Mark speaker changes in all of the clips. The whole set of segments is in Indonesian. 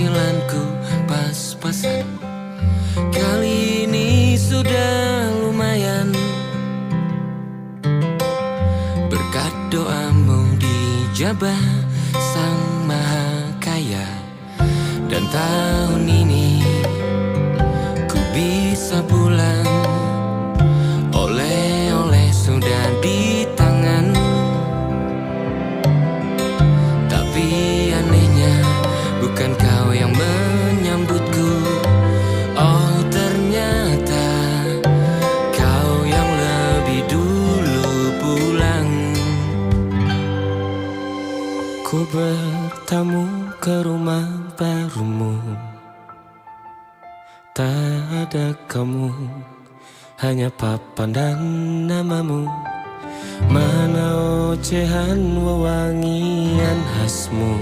Speaker 1: penghasilanku pas-pasan. Kali ini sudah lumayan, berkat doamu dijabah Sang Maha Kaya. Dan tahun ini ku bisa pulang, oleh-oleh sudah di tangan. Tapi anehnya bukan kau yang menyambutku. Oh ternyata kau yang lebih dulu pulang. Ku bertamu ke rumah barumu, tak ada kamu, hanya papan dan namamu. Mana ocehan wewangian khasmu.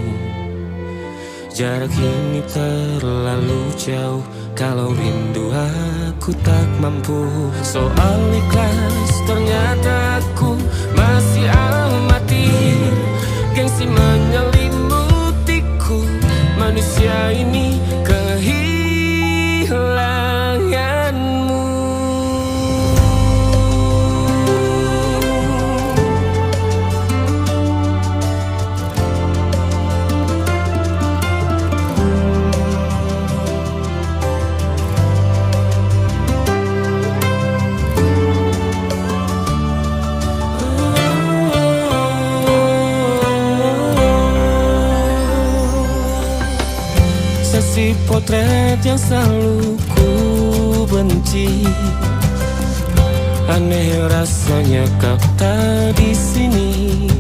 Speaker 1: Jarak ini terlalu jauh, kalau rindu aku tak mampu. Soal ikhlas ternyata aku masih amati. Gengsi menyelimutiku, manusia ini kehilanganmu. Sesi potret yang selalu ku benci. Aneh rasanya kau tak di sini.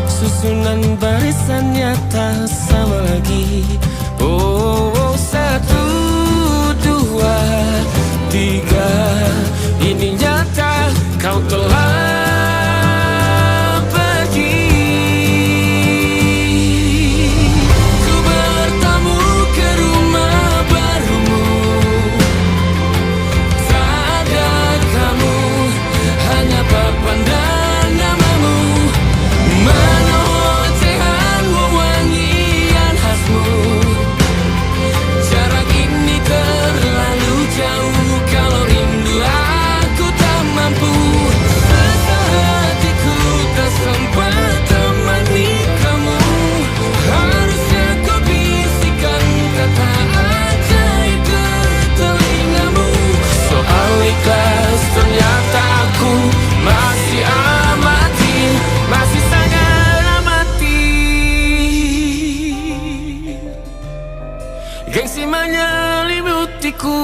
Speaker 1: Susunan barisannya tak sama lagi. Oh, 1, 2, 3. Ini nyata kau telah gengsi menyelimutiku,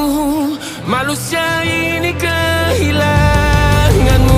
Speaker 1: manusia ini kehilanganmu.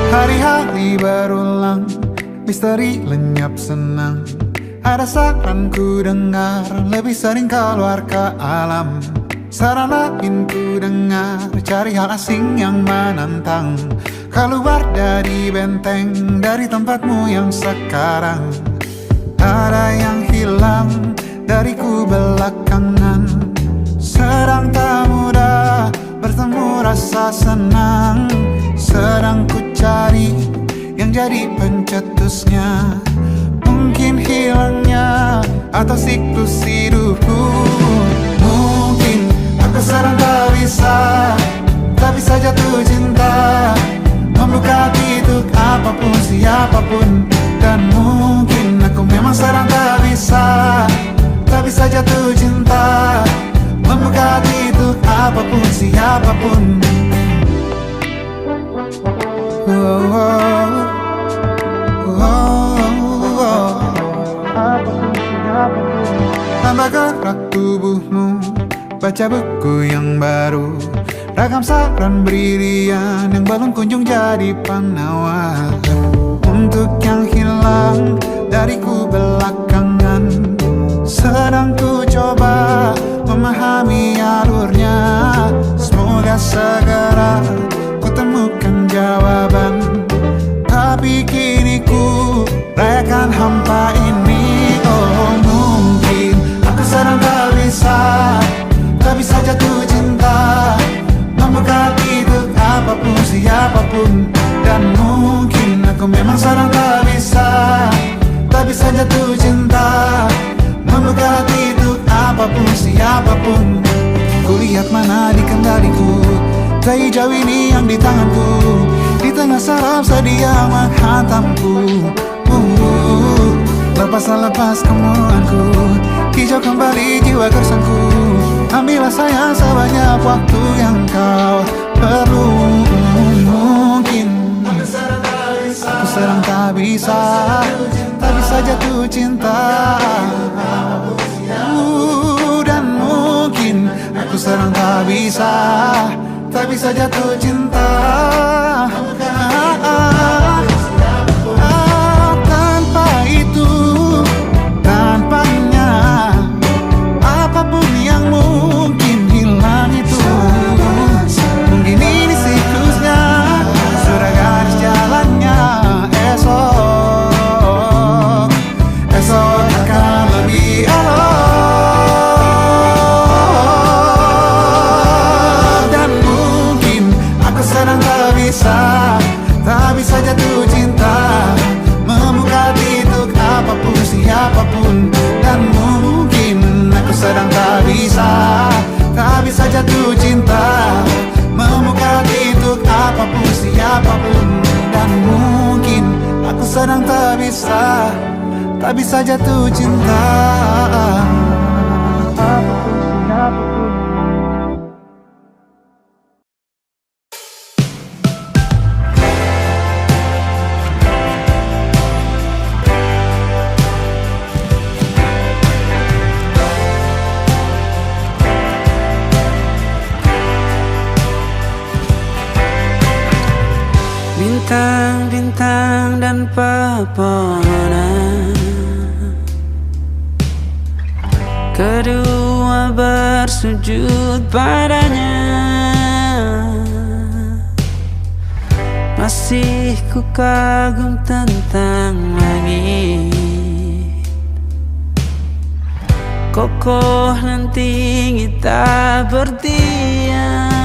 Speaker 2: Hari-hari berulang, misteri lenyap senang. Ada saran ku dengar, lebih sering keluar ke alam. Saran lain ku dengar, cari hal asing yang menantang. Keluar dari benteng, dari tempatmu yang sekarang. Ada yang hilang dariku belakangan. Sedang tak mudah bertemu rasa senang. Sedang ku cari yang jadi pencetusnya. Mungkin hilangnya atau siklus hidupku. Mungkin aku sedang tak bisa, tapi saja jatuh cinta. Membuka hati untuk apapun, siapapun. Dan mungkin aku memang sedang tak bisa, tapi saja jatuh cinta. Membuka hati untuk apapun, siapapun. Tambah gerak tubuhmu, baca buku yang baru. Ragam saran brilian yang belum kunjung jadi penawar untuk yang hilang dariku belakangan. Sedang ku coba memahami alurnya. Semoga segera ku temukan jawaban. Tapi kini ku rayakan hampa ini. Oh mungkin aku sedang tak bisa jatuh cinta, membuka untuk apapun siapapun. Dan mungkin aku memang sedang tak bisa jatuh cinta, membuka hati untuk apapun siapapun. Kulihat mana di kendaliku, tai hijau ini yang di tanganku, di tengah saraf sedia menghantamku. Lepas kemuanku, hijau kembali jiwa gersangku. Ambillah sayang sebanyak waktu yang kau perlu. Mungkin aku sedang tak bisa jatuh cinta. Dan mungkin aku sedang tak bisa jatuh cinta. Tanpa itu, tanpanya, apapun yang mungkin hilang itu. Mungkin ini siklusnya, sudah garis jalannya. Esok akan lebih elok. Dan mungkin aku sedang tak bisa jatuh cinta, membuka hati untuk apapun siapapun. Dan mungkin aku sedang tak bisa jatuh cinta, membuka hati untuk apapun siapapun. Dan mungkin aku sedang tak bisa jatuh cinta.
Speaker 1: Bintang-bintang dan pepohonan, kedua bersujud padanya. Masih ku kagum tentang langit, kokoh dan tinggi tak berdiam.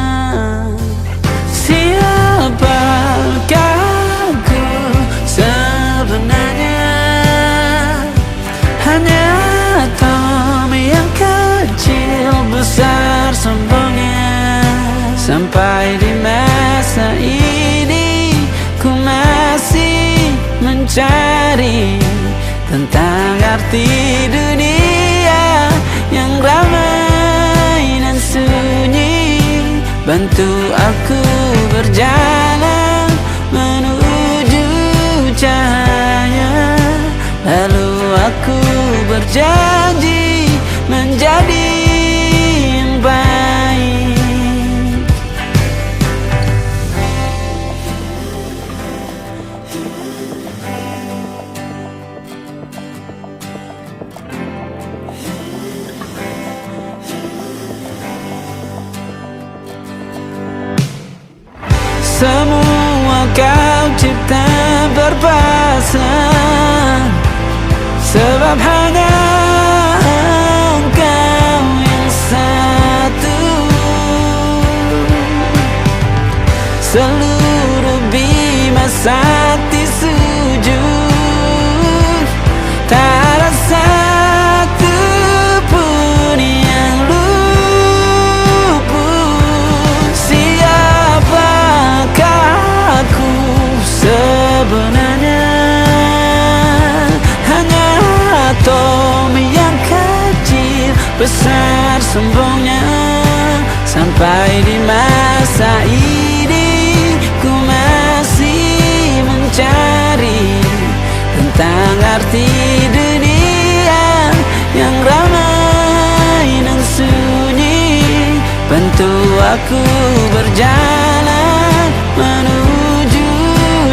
Speaker 1: Siapakah aku sebenarnya? Hanya atom yang kecil besar sombongnya. Sampai di masa ini ku masih mencari tentang arti dunia yang ramai dan sunyi. Bantu aku berjalan menuju cahaya, lalu aku berjanji menjadi yang baik. Semua kau cipta berpasang, sebab hanya engkau yang satu. Seluruh bima sakti sujud, tak ada satu pun yang luput. Siapakah aku sebenarnya? Hanya atom yang kecil besar sombongnya. Sampai di masa ini ku masih mencari tentang arti dunia yang ramai dan sunyi. Bantu aku berjalan menuju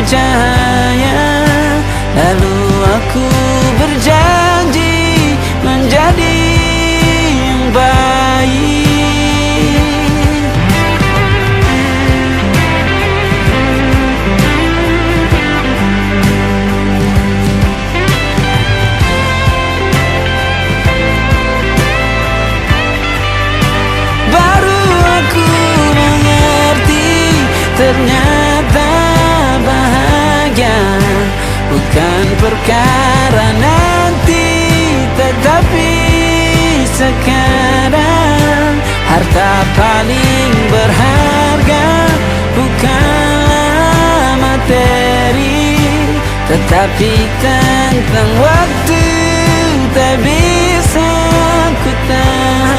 Speaker 1: cahaya, lalu aku berjanji menjadi yang baik. Baru aku mengerti, ternyata bahagia bukan perkara nanti, tetapi sekarang. Harta paling berharga bukanlah materi, tetapi tentang waktu tak bisa ku tahan.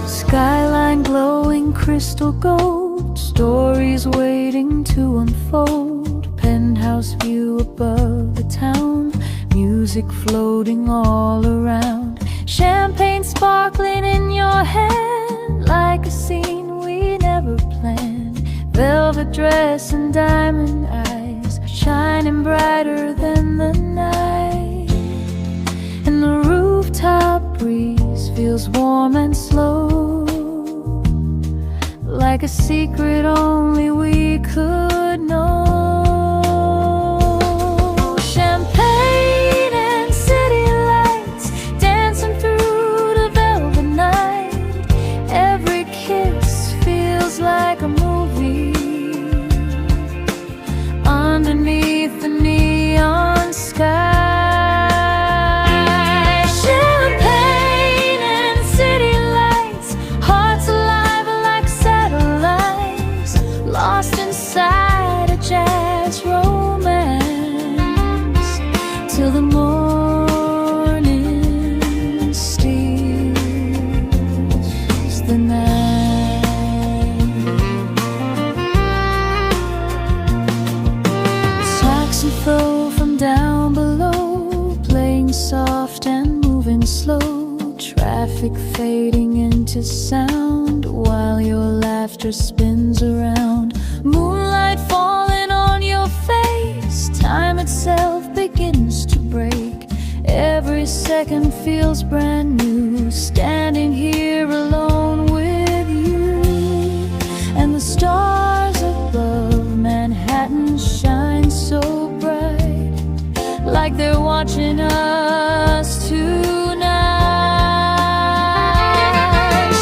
Speaker 3: Skyline glowing crystal gold, stories waiting to unfold. Penthouse view above the town, music floating all around. Champagne sparkling in your hand, like a scene we never planned. Velvet dress and diamond eyes, shining brighter than the night. And the rooftop breeze feels warm and slow, like a secret only we could know. Champagne and city lights dancing through the velvet night. Every kiss feels like a movie underneath the neon sky. Till the morning steals the night. Saxophone from down below, playing soft and moving slow. Traffic fading into sound while your laughter spins around. Moonlight falling on your face, time itself begins to break. Every second feels brand new, standing here alone with you. And the stars above Manhattan shine so bright, like they're watching us tonight.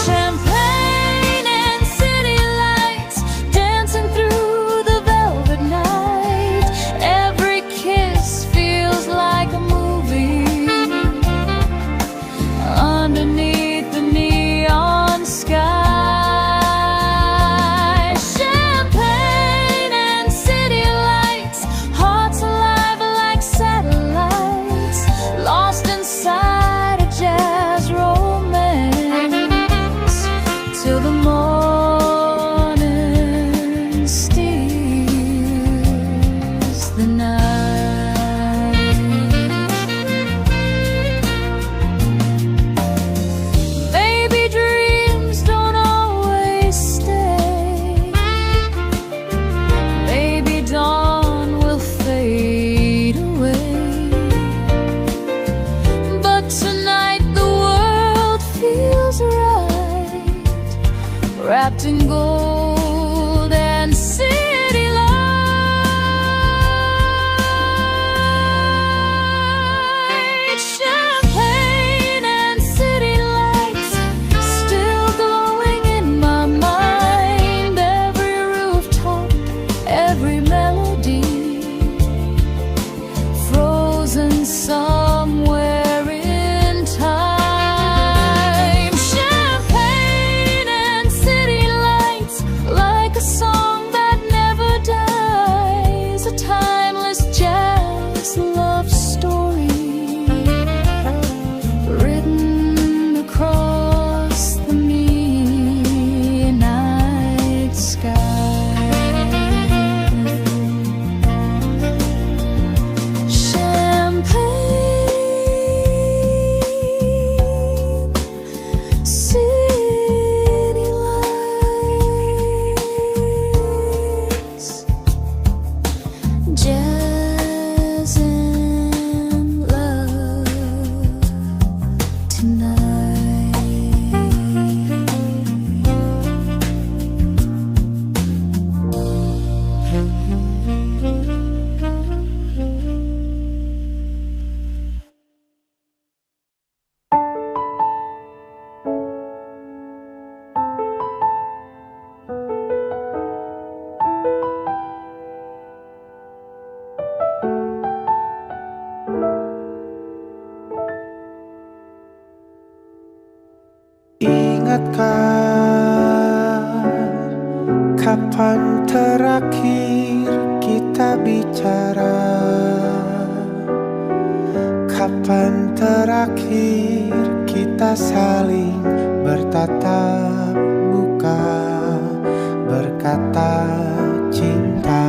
Speaker 3: Champagne and city lights dancing through the velvet night. Every kiss feels like a movie underneath the neon sky. Champagne and city lights, hearts alive like satellites, jazz and love tonight.
Speaker 4: Ingatkah kapan terakhir kita bicara? Kapan terakhir kita saling bertatap muka, berkata cinta?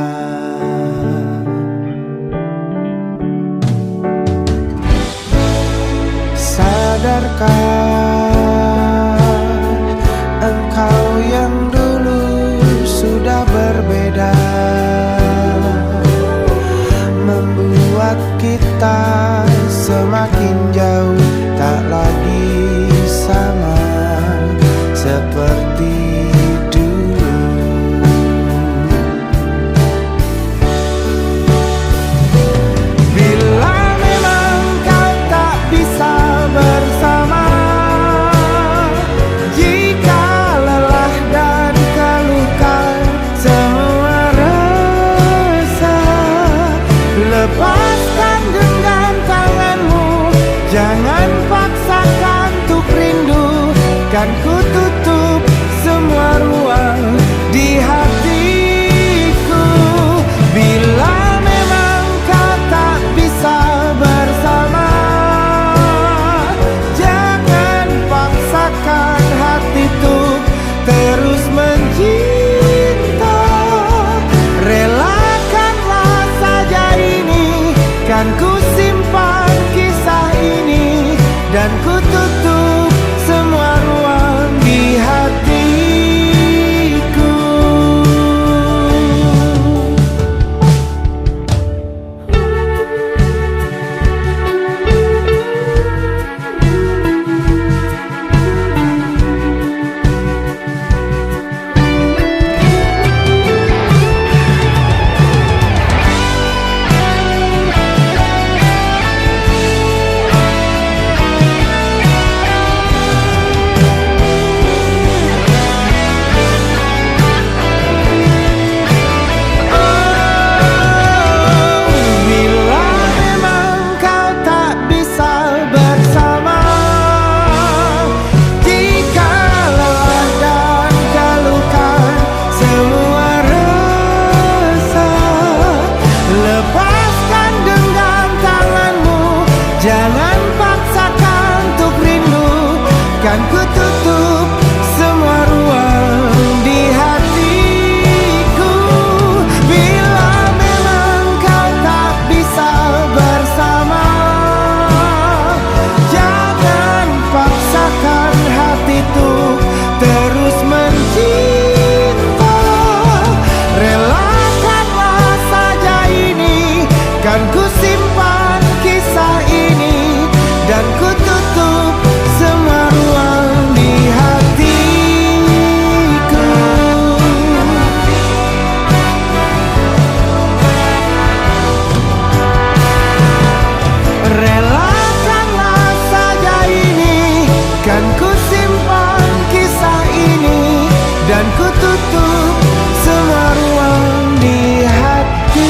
Speaker 4: Sadarkah engkau yang dulu sudah berbeda, membuat kita semakin jauh, tak lagi sama seperti dulu. Bila memang kau tak bisa bersama, jika lelah dan keluhkan semua rasa, lepaskan genggam tanganmu, jangan paksakan untuk rindu. Kan ku tutup semua ruang di hatiku. Bila memang kau tak bisa bersama, jangan paksakan hati untuk terus mencinta. Relakanlah saja ini, kan ku simpan kisah ini, dan ku tutup semua ruang di hatiku. Bila memang kau tak bisa bersama, jika lelah dan keluhkan semua rasa, lepaskan genggam tanganmu, jangan paksakan untuk rindu. Kan ku tutup semua ruang di hatiku. Bila memang kau tak bisa bersama, jangan paksakan hati untuk terus mencinta. Relakanlah saja ini, kan ku simpan kisah ini, dan ku tutup semua ruang di hatiku. Relakanlah saja ini, kan ku simpan kisah ini, dan ku tutup semua ruang di hatiku.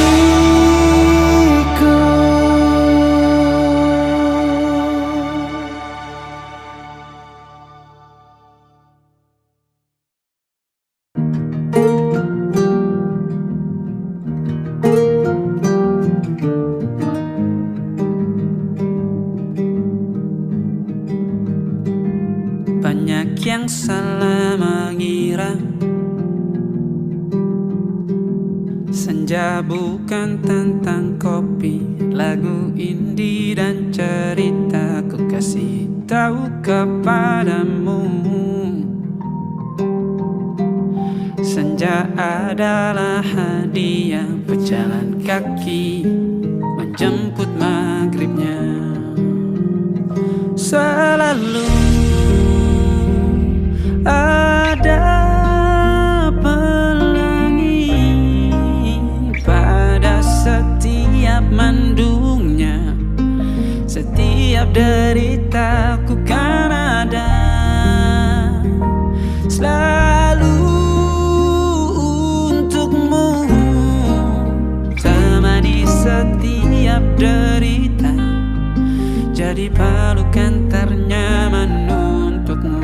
Speaker 1: Banyak yang salah mengira senja bukan tentang kopi, lagu indie dan cerita. Ku kasih tahu kepadamu, senja adalah hadiah, berjalan
Speaker 5: kaki menjemput maghribnya. Selalu ada pelangi pada setiap mendungnya. Setiap deritaku kan ada selalu untukmu, temani setiap derita, jadi pelukan ternyaman untukmu.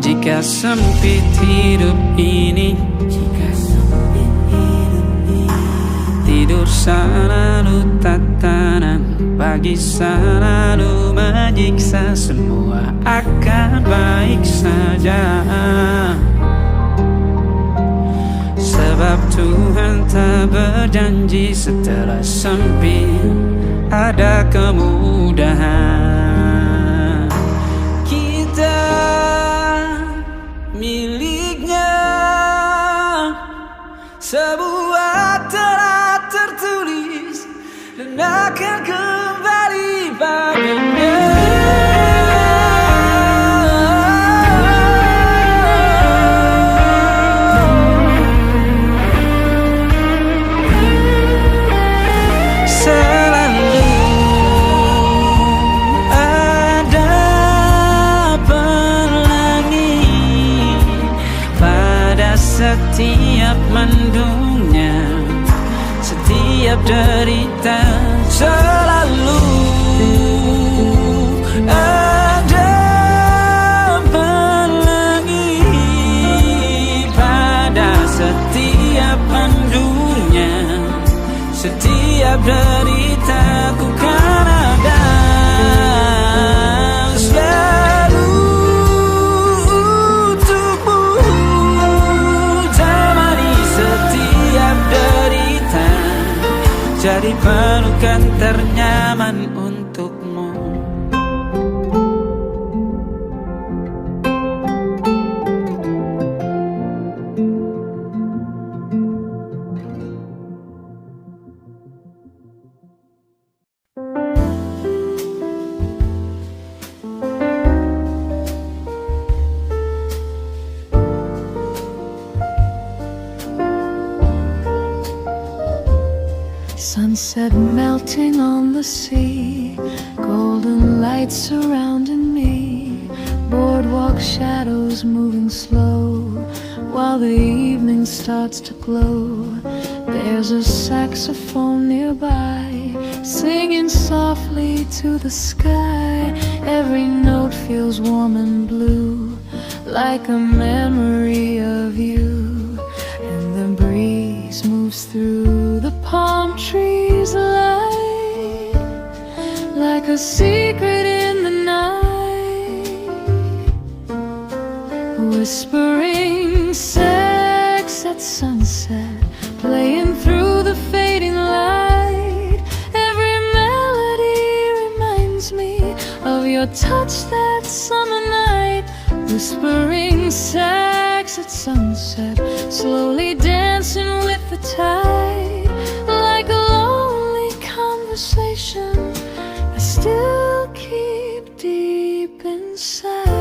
Speaker 5: Jika sempit hidup ini, tidur selalu tatanan, pagi selalu menyiksa, semua akan baik saja. Sebab Tuhan tak berjanji setelah sempit ada kemudahan. Kita miliknya, sebuah telah tertulis dan akan kembali padanya. Setiap mendungnya, setiap derita, selalu ada pelangi pada setiap mendungnya. Setiap derita ku kan ada jadi pelukan ternyaman untukmu.
Speaker 3: Sunset melting on the sea, golden lights surrounding me, boardwalk shadows moving slow, while the evening starts to glow. There's a saxophone nearby, singing softly to the sky. Every note feels warm and blue, like a memory of you. And the breeze moves through the palm trees light, like a secret in the night, whispering sex at sunset, playing through the fading light. Every melody reminds me of your touch that summer night, whispering sex at sunset, slowly dancing with the tide, like a lonely conversation I still keep deep inside.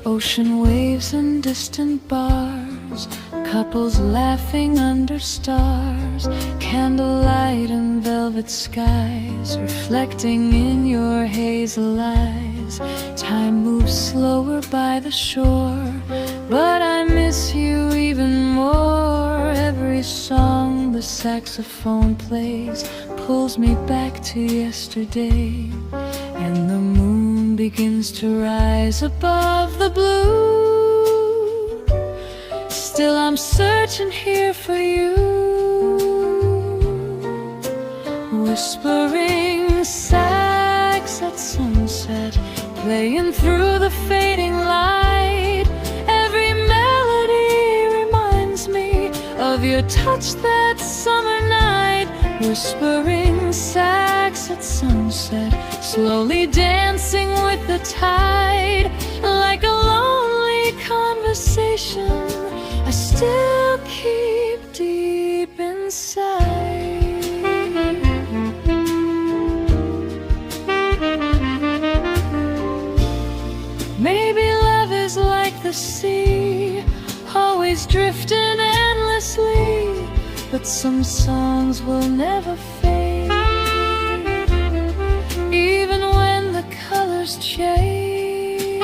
Speaker 3: Ocean waves and distant bars, couples laughing under stars, candlelight and velvet skies, reflecting in your hazel eyes. Time moves slower by the shore, but I miss you even more. Every song the saxophone plays pulls me back to yesterday, and the moon begins to rise above the blue. Still I'm searching here for you, whispering sax at sunset, playing through the fading light. Every melody reminds of your touch that summer night, whispering sax at sunset, slowly dancing with the tide, like a lonely conversation I still keep deep inside. Maybe love is like the sea, always drifting endlessly, but some songs will never fade, even when the colors change.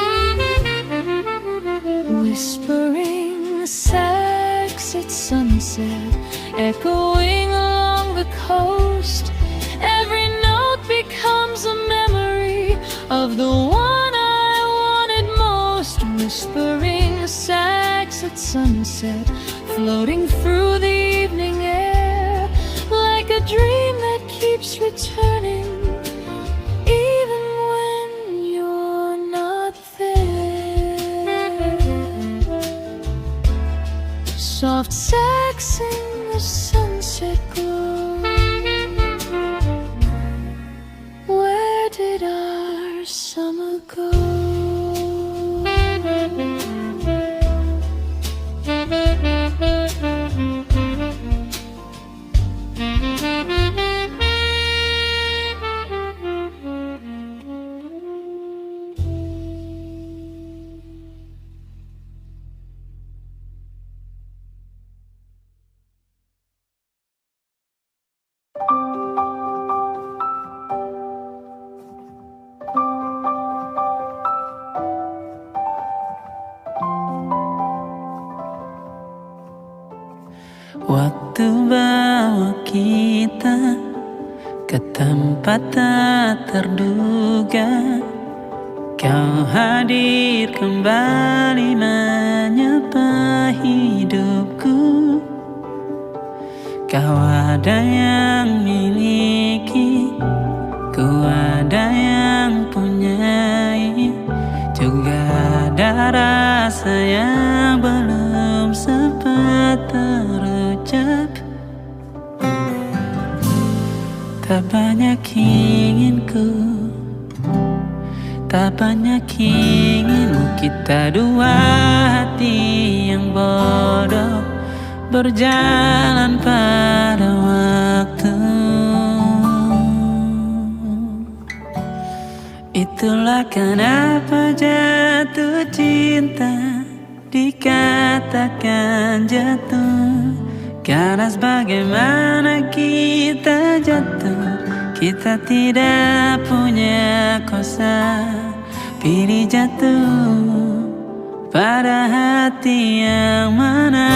Speaker 3: Whispering sax at sunset, echoing along the coast, every note becomes a memory of the one I wanted most. Whispering sax at sunset, floating through the evening air, like a dream that keeps returning, even when you're not there. Soft sax in the sunset glow. Where did our summer go?
Speaker 5: Waktu bawa kita ke tempat tak terduga, kau hadir kembali menyapa hidupku. Kau ada yang miliki, ku ada yang punyai, juga ada rasa yang belum sempat terucap. Tak banyak inginku, tak banyak inginmu, kita dua hati yang bodoh berjalan pada waktu. Itulah kenapa jatuh cinta dikatakan jatuh, karena sebagaimana kita jatuh, kita tidak punya kuasa pilih jatuh pada hati yang mana.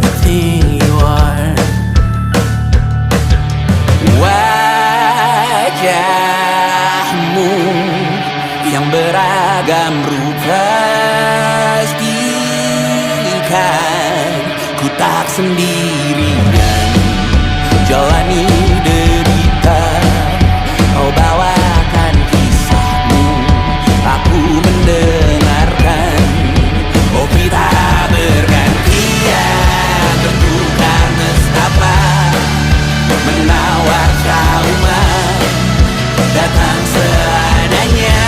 Speaker 5: everything you are. Wajahmu yang beragam rupa pastikan ku tak sendirian jalani derita. Kau bawakan kisahmu, aku mendengarkan. Oh kita bergantian bertukar nestapa, menawar trauma datang seadanya.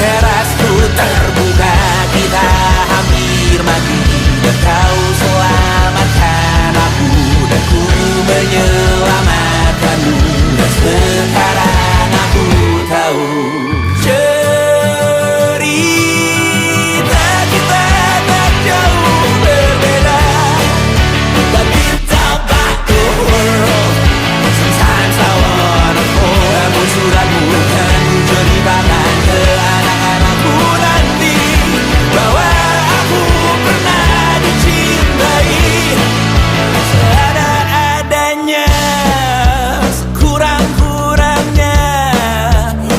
Speaker 5: Terasku terbuka, kita hampir mati, dan kau selamatkan aku, dan ku menyelamatkanmu. Dan sekarang aku tahu cerita kita tak jauh berbeda. But it's about the world. Sometimes I wanna fall. Namun suratmu kan ku ceritakan ke anak-anakku nanti bahwa aku pernah dicintai seadanya, sekurang-kurangnya.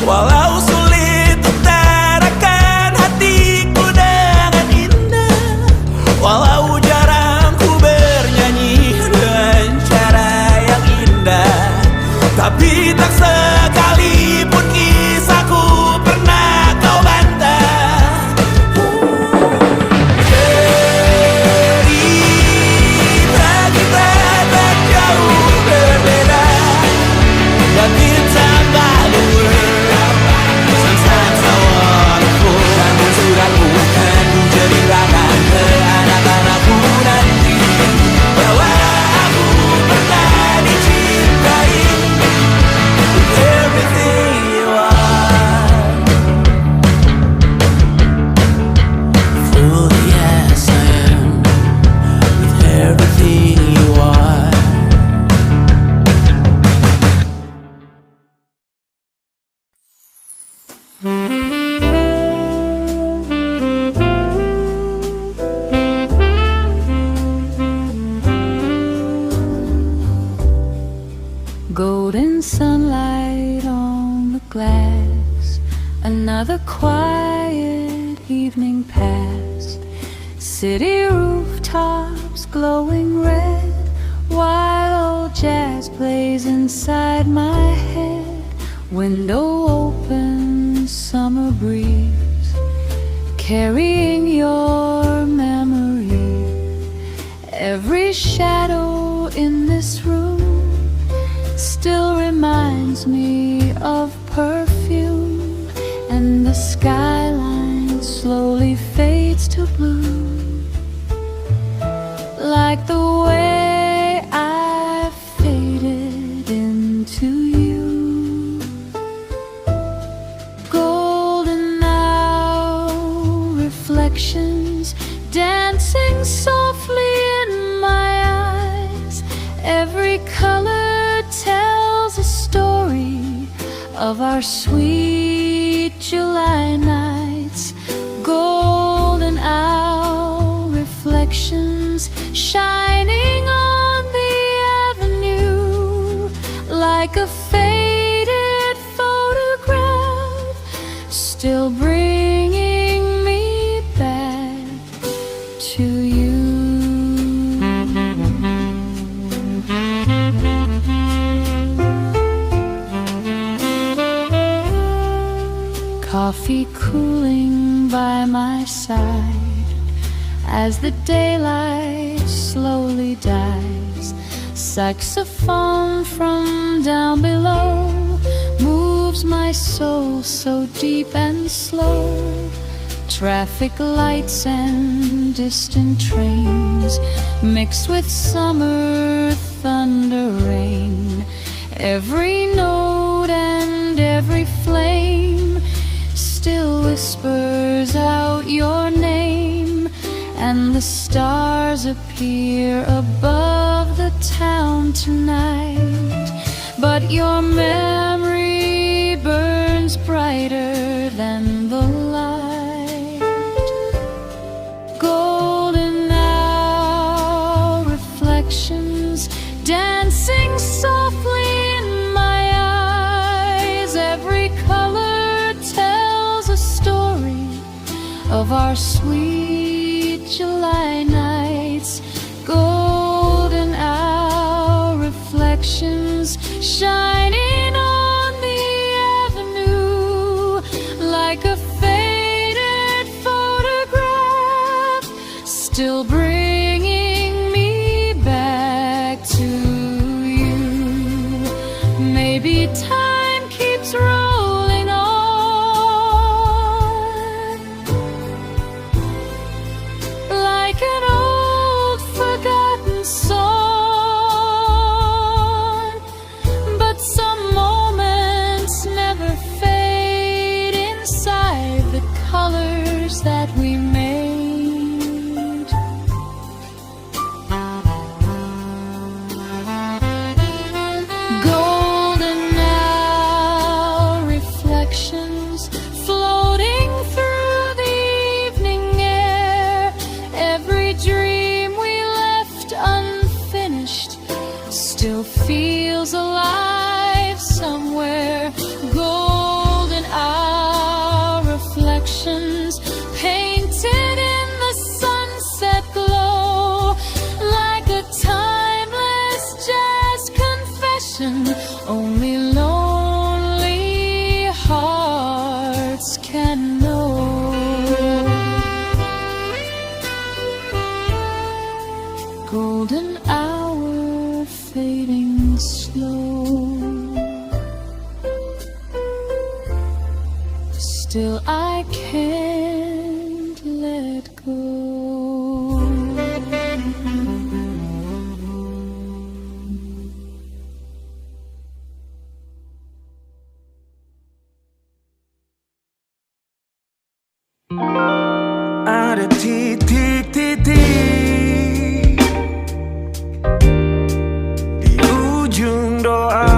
Speaker 5: Walau sulit utarakan hatiku dengan indah, walau jarang ku bernyanyi dengan cara yang indah, tapi tak sekalipun kisahku pernah kau bantah. Cerita kita tak jauh berbeda, but it's about the world. Sometimes I wanna fall. Namun suratmu kan ku ceritakan ke anak-anakku nanti bahwa aku pernah dicintai. With everything you are, fully as I am. With everything you are.
Speaker 3: Golden sunlight on the glass, another quiet evening past. City rooftops glowing red, while old jazz plays inside my head. Window open, summer breeze, carrying your memory. Every shadow in this room still reminds me of perfume, and the skyline slowly fades to blue, like the way I faded into you. Golden hour reflections dancing softly in my eyes. Every color tells a story of our sweet July nights. Golden hour reflections shining on the avenue, like a faded photograph, still bringing me back to you. Coffee cooling by my side as the daylight slowly dies. Saxophone from down below moves my soul so deep and slow. Traffic lights and distant trains mixed with summer thunder rain. Every note and every flame still whispers out your name, and the stars appear above the town tonight. But your memory burns brighter than the light. Golden hour our sweet July nights, golden hour reflections shining on the avenue like a faded photograph, still bringing me back to you. Maybe time keeps rolling on like an old forgotten song, but some moments never fade inside the colors that we made. Golden hour reflections floating through the evening air. Every dream we left unfinished still feels alive somewhere. Golden hour reflections painted in the sunset glow like a timeless jazz confession only lonely hearts can know. Golden hour fading slow, still I can't let go.
Speaker 4: Ada titik-titik di ujung doa,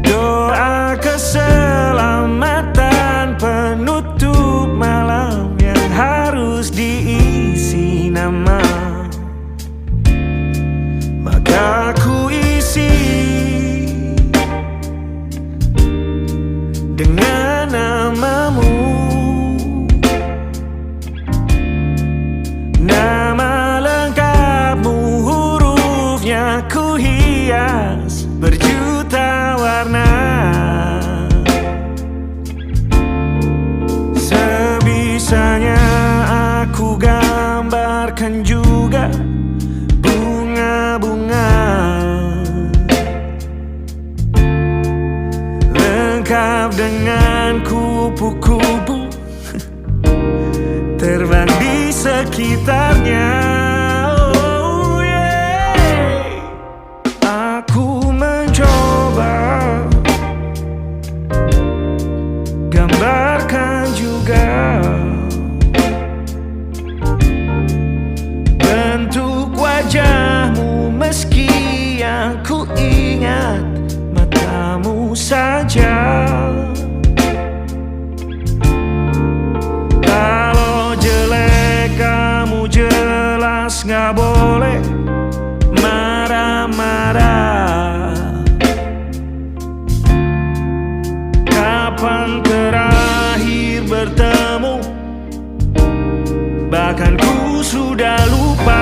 Speaker 4: doa keselamatan penutup malam yang harus diisi nama. Maka ku isi dengan namamu, nama lengkapmu, hurufnya ku hias berjuta warna. Sebisanya aku gambarkan juga bunga-bunga lengkap dengan kupu-kupu terbang di sekitarnya. Oh yeah. Aku mencoba gambarkan juga bentuk wajahmu, meski yang ku ingat matamu saja. Kalau jelek kamu jelas gak boleh marah-marah. Kapan terakhir bertemu, bahkan ku sudah lupa.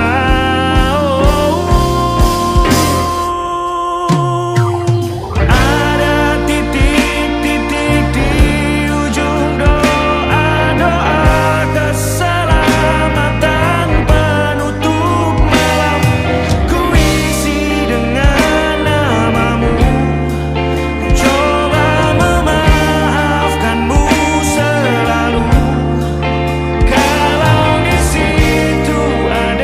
Speaker 4: Ada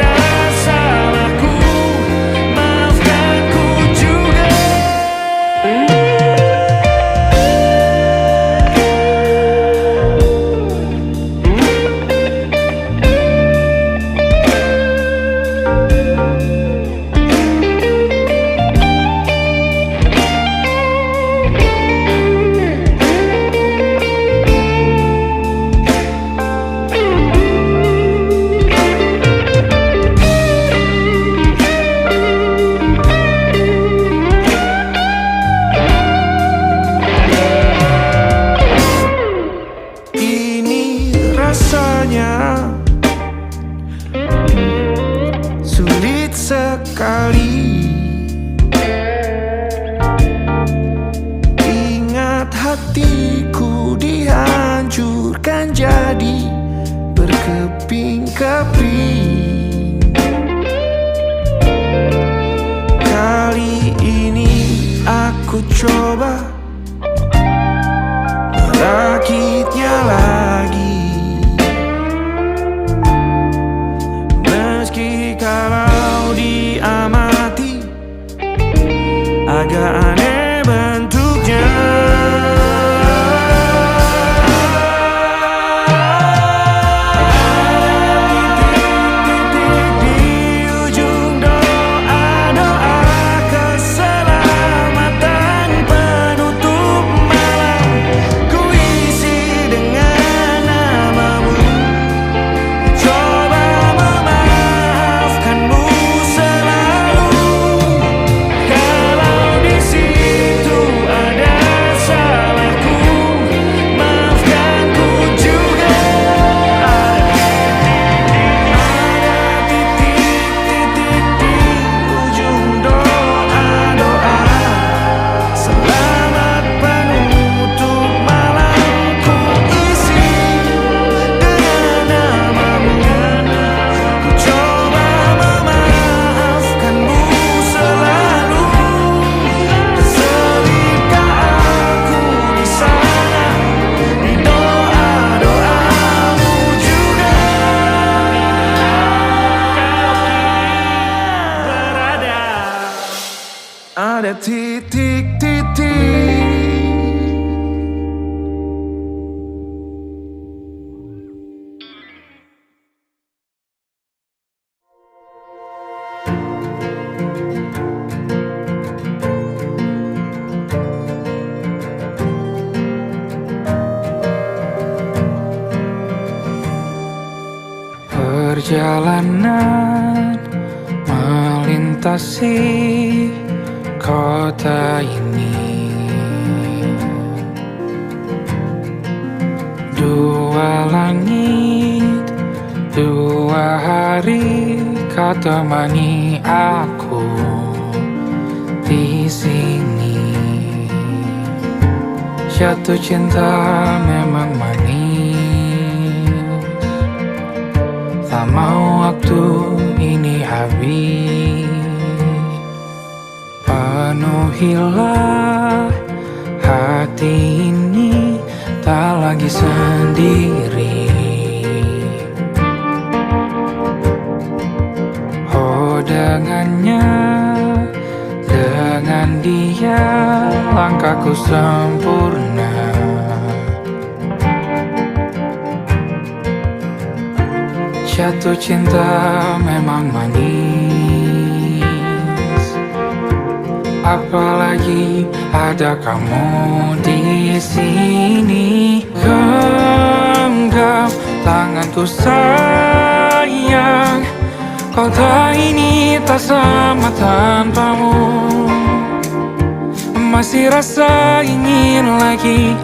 Speaker 4: sekali. Ingat hatiku dihancurkan jadi berkeping-keping. Kali ini aku coba merakitnya lagi. Meski kalau diamati agak aneh bentuknya. Ada titik-titik.
Speaker 6: Perjalanan melintasi kota ini, dua langit, dua hari kau temani aku di sini. Jatuh cinta memang manis, tak mau waktu ini habis. Penuhilah hati ini, tak lagi sendiri. Oh dengannya, dengan dia langkahku sempurna. Jatuh cinta memang manis, apalagi ada kamu di sini. Genggam tanganku sayang, kota ini tak sama tanpamu. Masih rasa ingin lagi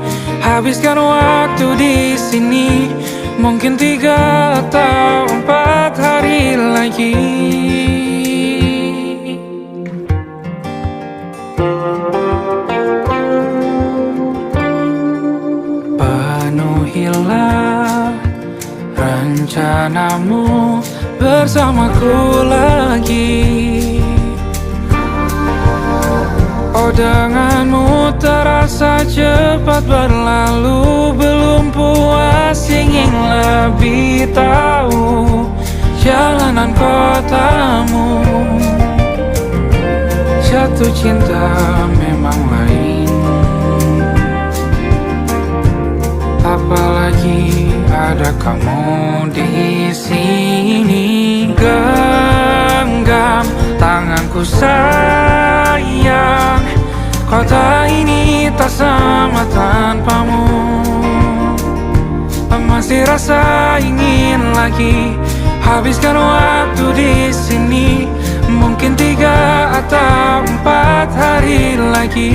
Speaker 6: habiskan waktu di sini. Mungkin 3 atau 4 hari lagi. Penuhilah rencanamu bersamaku lagi. Oh denganmu terasa cepat berlalu. Belum puas ingin lebih tahu jalanan kotamu. Jatuh cinta memang lain, apalagi ada kamu di sini. Genggam tanganku sayang, kota ini tak sama tanpamu. Masih rasa ingin lagi habiskan waktu di sini. Mungkin 3 atau 4 hari lagi.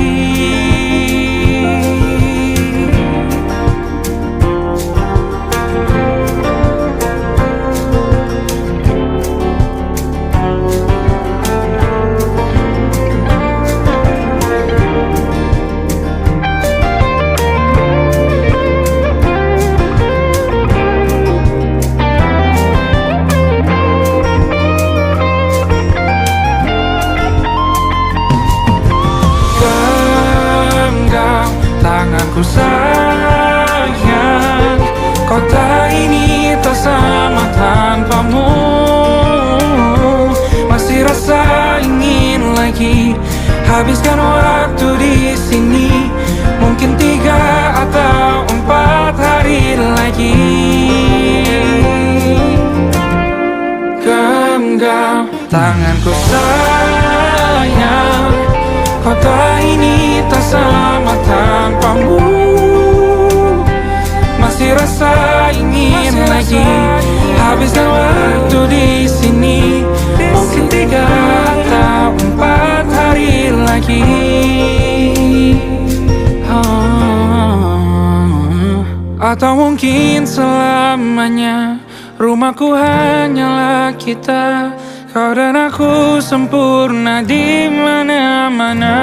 Speaker 6: habiskan waktu di sini. Mungkin 3 atau 4 hari lagi. Genggam tanganku sayang, kota ini tak sama tanpamu. Masih rasa ingin lagi habiskan waktu di sini. Mungkin 3 atau 4 hari lagi. Atau mungkin selamanya. Rumahku hanyalah kita, kau dan aku sempurna di mana-mana.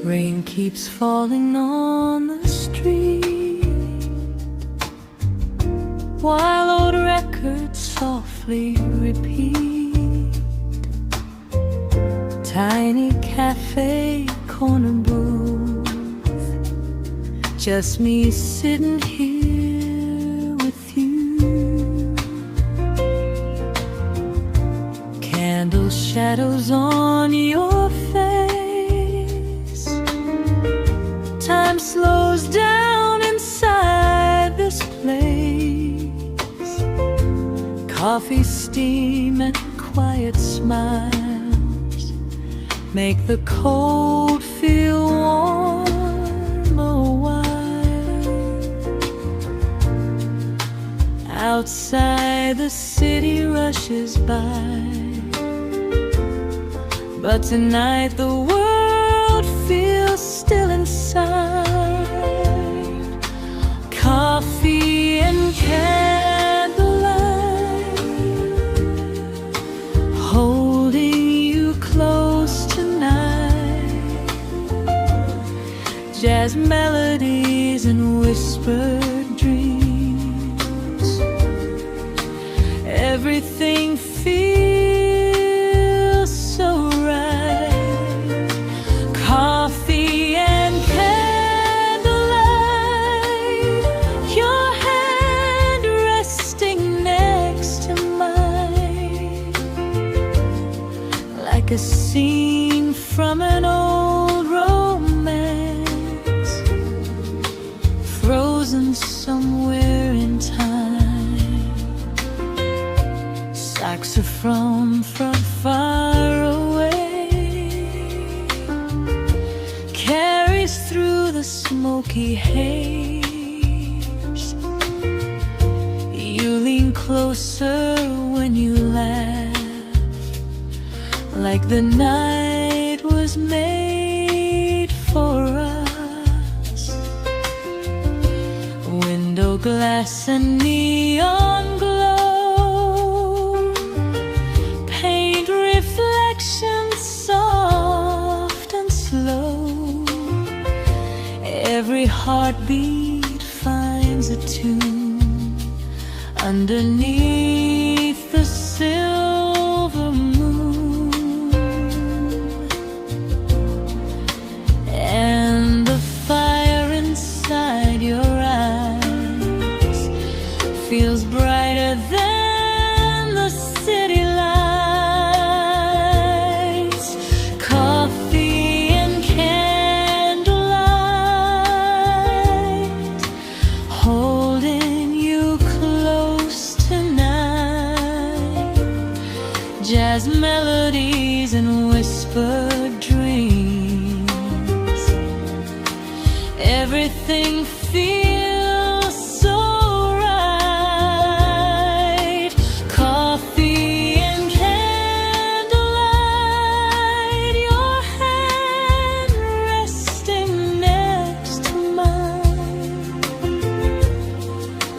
Speaker 3: Rain keeps falling on the street, while old records softly repeat. Tiny cafe corner booth, just me sitting here with you. Candle shadows on your face. Time slows down inside this place. Coffee steam and quiet smiles make the cold feel warm a while. Outside the city rushes by, but tonight the world feels still inside. Coffee and candlelight, holding you close tonight. Jazz melodies and whispered dreams. Everything feels so right. Coffee and candlelight, your hand resting next to mine, like a scene from an old romance, frozen somewhere in time. Saxophone from far away carries through the smoky haze. You lean closer when you laugh, like the night was made for us. Window glass and neon glow paint reflections soft and slow. Every heartbeat finds a tune underneath the silver moon. And the fire inside your eyes feels brighter than the city lights. Coffee and candlelight, holding you close tonight. Jazz melodies and whispered dreams. Everything feels so right. Coffee and candlelight, your hand resting next to mine,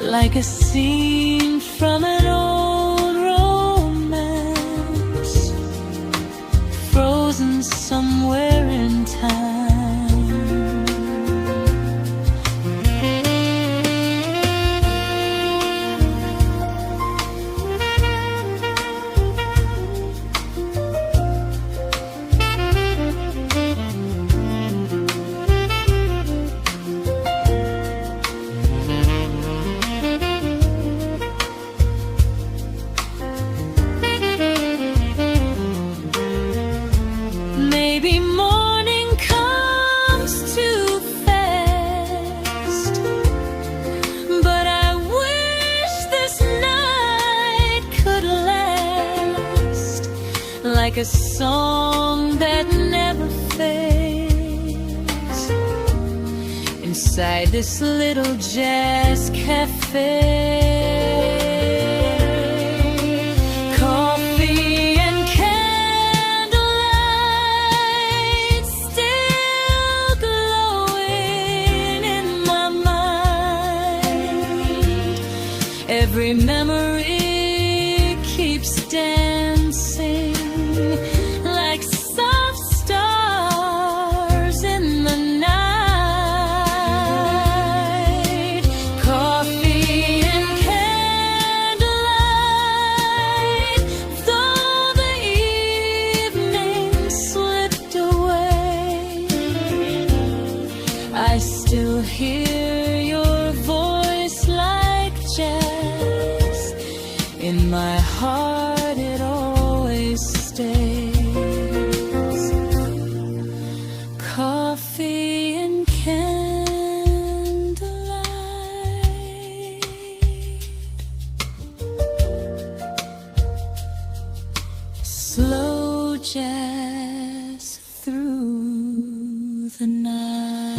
Speaker 3: like a scene from an old romance, frozen somewhere in like a song that never fades inside this little jazz cafe. Coffee and candlelight still glowing in my mind. Every memory keeps dancing like soft stars in the night. Coffee and candlelight, though the evening slipped away, I still hear your voice like jazz. In my heart it always stays. Coffee and candlelight, slow jazz through the night.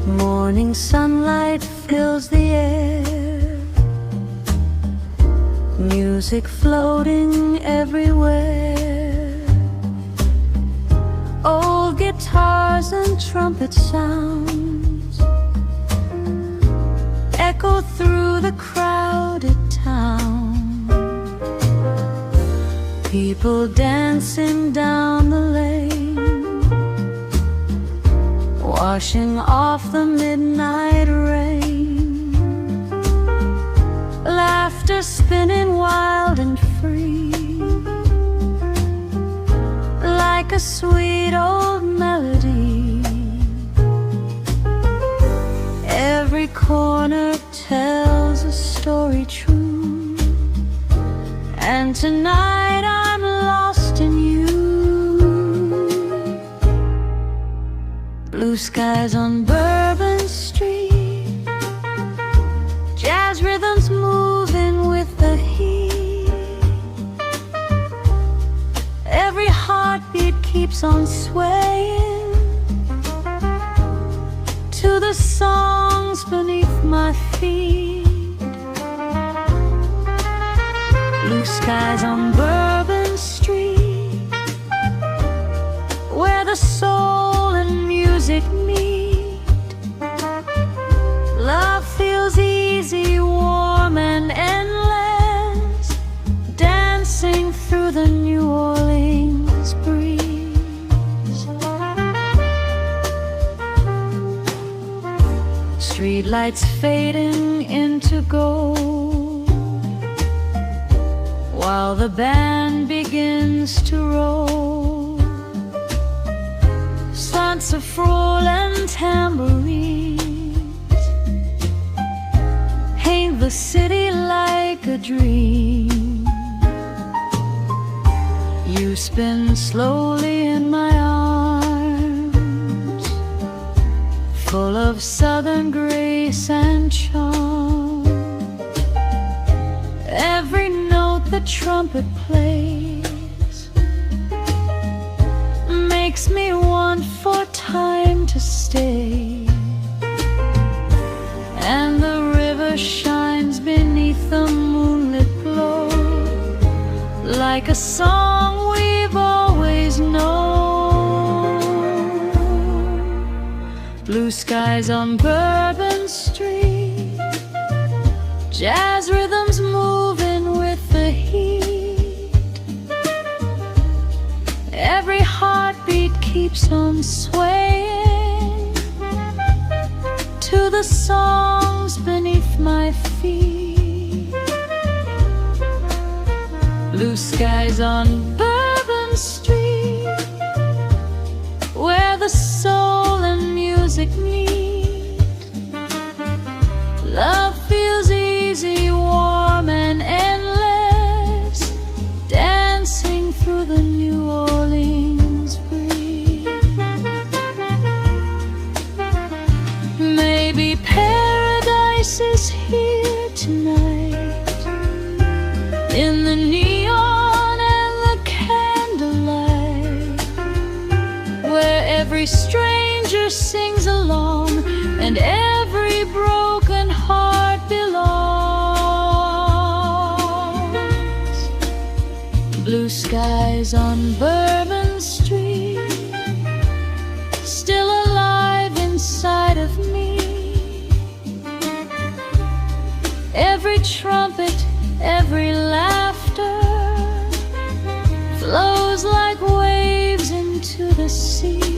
Speaker 3: Morning sunlight fills the air, music floating everywhere. Old guitars and trumpet sounds echo through the crowded town. People dancing down the lane, washing off the midnight rain. Laughter spinning wild and free, like a sweet old melody. Every corner tells a story true, and tonight I'm lost in you. Blue skies on Bourbon Street, jazz rhythms moving with the heat. Every heartbeat keeps on swaying to the songs beneath my feet. Blue skies on Bourbon Street, where the soul and music meet. Love feels easy, warm and endless, dancing through the New Orleans breeze. Streetlights fading into gold, while the band begins to roll. Saxophone and tambourines paint the city like a dream. You spin slowly in my arms, full of southern grace and charm. Every note the trumpet plays makes me want for time to stay. And the river shines beneath the moonlit glow, like a song we've always known. Blue skies on Bourbon Street, jazz rhythms moving with the heat. Every heartbeat keeps on swaying to the songs beneath my feet. Blue skies on Bourbon Street, Every stranger sings along, and every broken heart belongs. Blue skies on Bourbon Street, still alive inside of me. Every trumpet, every laughter flows like waves into the sea.